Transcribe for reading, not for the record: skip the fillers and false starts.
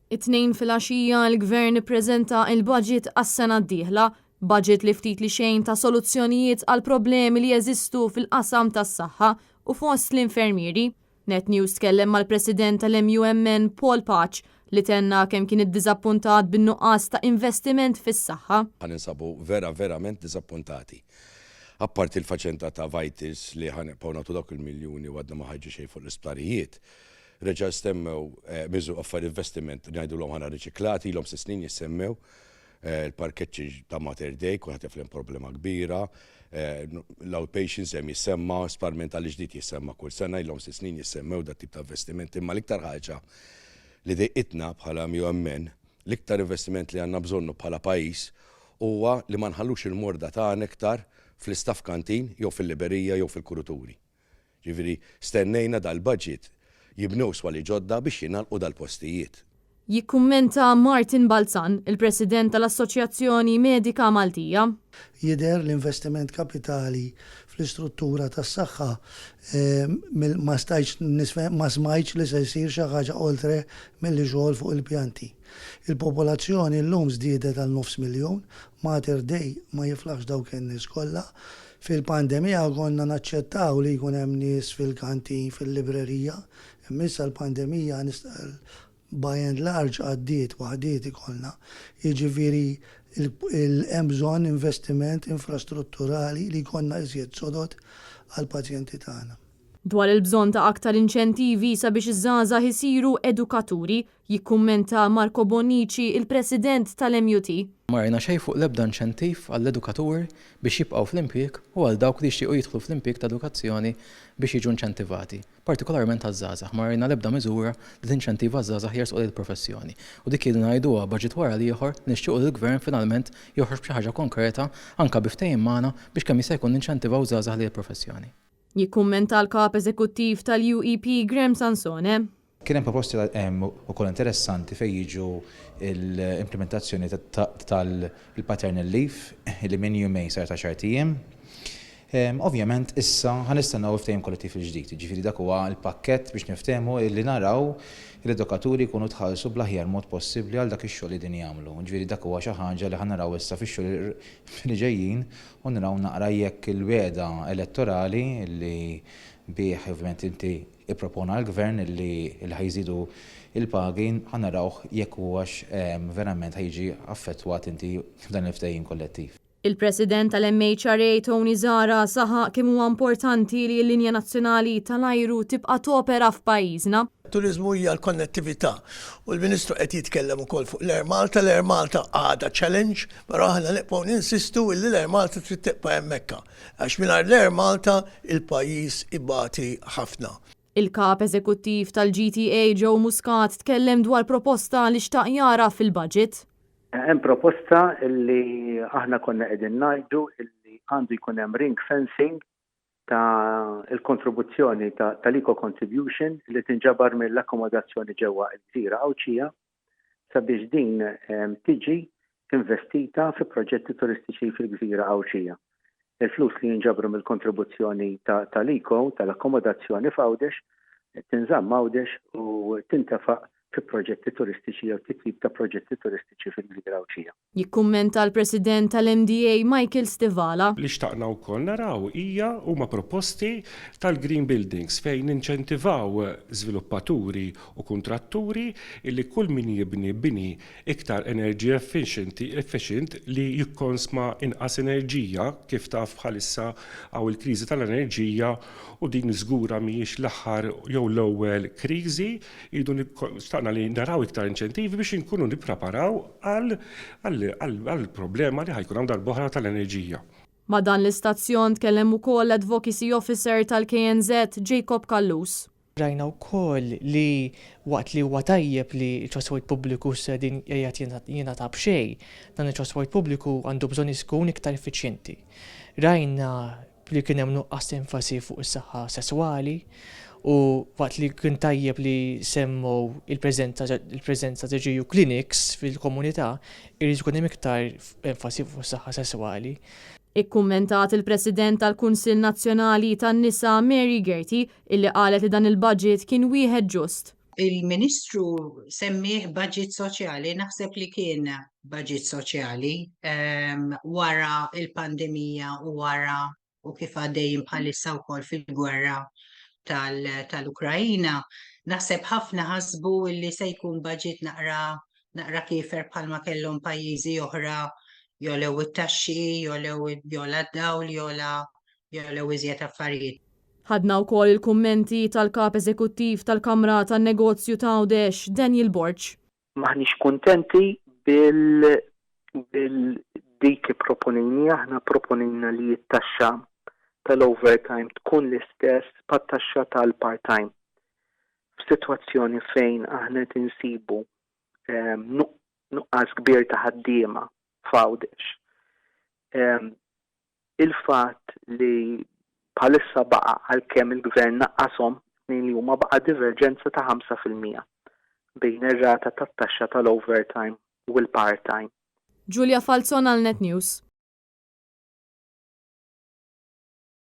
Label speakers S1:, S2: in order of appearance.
S1: It-tnejn fil-għaxija l-Gvern ippreżenta il-budget għas-sena d-dieħla, budget li ftit li xejn ta' soluzzjonijiet għal problemi li jeżistu fil-qasam tas-saħħa u fost l-infermieri. Net News tkellem mal-President tal-MUMN Paul Patch li tenna kemm kien iddiżappuntat bin-nuqqas ta' investiment fis-saħħa.
S2: Ħaninsabu verament diżappuntati. Apparti il-faċenta ta' Vitis li ħanibqgħu nagħtu dak il-miljuni u għadna ma ħaġġi xejn fuq l-isptarijiet. Reġa' stemmew miżu affar investiment ngħidulhom ħana riċiklati ilhom snin jissemmew il-parkeċċi ta' Mater Dei kulħadd jafhem problema kbira, l-outpatients hemm jissemma, sparimentali ġdid jissemma kull sena ilhom snin jissemmew dat tip ta' investiment, imma l-iktar ħaġa li dejqitna bħala MUMN, l-iktar investiment li għandna bżonnu bħala pajjiż huwa li ma nħallux il-morda tagħna iktar fl-istaff kantin jew fil-liberija jew fil-kuruturi. Ġifieri stennejna dal-budget jibnew swali ġodda biex jingħalqu dal-postijiet.
S1: Jikkummenta Martin Balzan, il-President tal-Assoċjazzjoni Medika Maltija.
S3: Jidher l-investiment kapitali fl-istruttura tas-saħħa ma smajtx li se jsir xi ħaġa oltre milli xogħol fuq il-pjanti. Il-popolazzjoni llum żdiedet għal 500,000, Mater Dei ma jiflaħx dawk in-nies kollha. Fil-pandemija konna naċċettaw li jkun hemm nies fil-kantin, fil-librerija, imissa l-pandemija by and large għaddiet waħdiet ikollna. Jiġifieri hemm bżonn investiment infrastrutturali li jkollna iżjed sodod għall-pazjenti tagħna.
S1: Dwar il-bżonn ta' aktar inċentivi sabiex iż-żgħażagħ isiru edukaturi, jikkummenta Marco Bonnici, il-President tal-MUT.
S4: Ma rajna xejn fuq l-ebda inċentiv għall-edukatur biex jibqgħu fl-impjieg u għal dawk li jixtiequ jidħlu fl-impjieg ta' edukazzjoni biex jiġu inċentivati, partikolarment għaż-żgħażagħ. Ma rajna l-ebda miżura li tinċentiva żgħażagħ jersqu il-professjoni. U dik li ngħiduha baġit wara li ieħor nixtiequ li l-Gvern finalment joħroġ b'xi ħaġa konkreta anke biftehim magħna biex kemm jista' jkun ninċentivaw żgħażagħ li l-professjoni.
S1: Jikkummenta l-kap eżekuttiv tal-UEP Graham Sansone.
S5: Kien hemm proposti wkoll interessanti fejn jiġu l-implementazzjoni tal-paternal leave li minn jumej sar ta' xartijiem. Ovvjament issa ħanistennew ftehim kollettiv il-ġdid, ġifieri dak huwa l-pakkett biex niftehmu li naraw l-edukaturi jkunu tħallsu bl-aħjar mod possibbli għal dak ix-xogħol li din jagħmlu. Ġifieri dak huwa xi ħaġa li ħanaraw issa fix-xogħol li ġejjin u naraw naqra jekk il-wegħda elettorali li bih ovvjament inti ippropona l-Gvern li ħajżidu il-pagin ħanarawh jekk huwax verament ħajġi affettwat inti f'dan il-ftehim kollettiv.
S1: Il-President tal-MHRA Tony Zara saħaq kemm huwa importanti li l-linja nazzjonali tal-ajru tibqa' topera f'pajjiżna.
S6: Turizmu hija l-konnettività u l-Ministru qed jitkellem ukoll fuq l-Air Malta. L-Air Malta għadha challenge, però aħna nibqgħu ninsistu li l-Air Malta trid tibqa' hemmhekk għax mingħajr l-Air Malta il-pajjiż ibati ħafna.
S1: Il-kap eżekuttiv tal-GTA Joe Muscat tkellem dwar proposta li xtaq jara fil-budget.
S7: Hemm proposta li aħna konna qegħdin ngħidu li għandu jkun hemm ring fencing ta' il-kontribuzzjoni tal-eco contribution li tinġabar mill-akkomodazzjoni ġewwa l-gżira Awċija sabiex din tiġi investita fi proġetti turistiċi fil-gżira Awċija. Il-flus li jinġabru mill-kontribuzzjoni tal-eco tal-akkomodazzjoni f'Għawdex tinżamm Għawdex u tintefaq fi proġetti turistiċi jew tip ta' proġetti turistiċi fil-Gżira Awċija.
S1: Jikkummenta l-President tal-MDA Michael Stivala.
S8: Li xtaqna wkoll naraw huma proposti tal-Green Buildings fejn inċentivaw żviluppaturi u kontratturi illi kull min jibni bini iktar enerġija efficient li jikkonsma inqas enerġija kif taf bħalissa għaw il-kriżi tal-enerġija u din żgura mhijiex l-aħħar jew l-ewwel kriżi staqna li naraw iktar inċentivi biex inkunu nippreparaw għal problema li ħajkun hawn dal-boħra tal-enerġija.
S1: Ma dan l-istazzjon tkellem ukoll l-Advocacy Officer tal-KNZ Jacob Kallus.
S9: Rajna wkoll li waqt li huwa tajjeb li t-trasport pubbliku se din qiegħed jingħata b'xejn, dan it-trasport pubbliku għandu bżonn ikun iktar effiċjenti. Rajna li kien hemm nuqqas enfasi fuq is-saħħa sesswali u waqt li kien tajjeb li semmu il-preżenza ta' GU clinics fil-komunità, irid ikun hemm iktar enfasi fuq is-saħħa sesswali.
S1: Ikkummentat il-President tal-Kunsill Nazzjonali tan-Nisa Mary Gerti illi qalet li dan il-budget kien wieħed ġust.
S10: il-Ministru semmih budget soċjali, naħseb li kien budget soċjali wara il-pandemija u wara u kif għaddejjin bħalissa wkoll fil-gwerra tal-Ukrajina. Naħseb ħafna ħasbu li se jkun budget naqra kiefer bħalma kellhom pajjiżi oħra jolew it-taxxi, jola d-dawl, jolew iżjed affarijiet.
S1: Ħadna wkoll il-kummenti tal-kap eżekuttiv tal-Kamra tan-Negozju ta' Għawdex, Daniel Borġ.
S7: Maħniex kuntenti dik proponini, aħna proponina li t-taxxa tal-overtime tkun l-istess pat-taxxa tal-part-time. F'sitwazzjoni fejn aħna tinsibu nuqqas kbir ta' ħaddiema f'Għawdex. Il-fatt li bħalissa baqa għalkemm il-gvern naqqashom li huma baqa diverġenza ta' 5% bejn ir-rata tat-taxxa tal-overtime u l-part-time.
S1: Giulia Falzon għal Net News.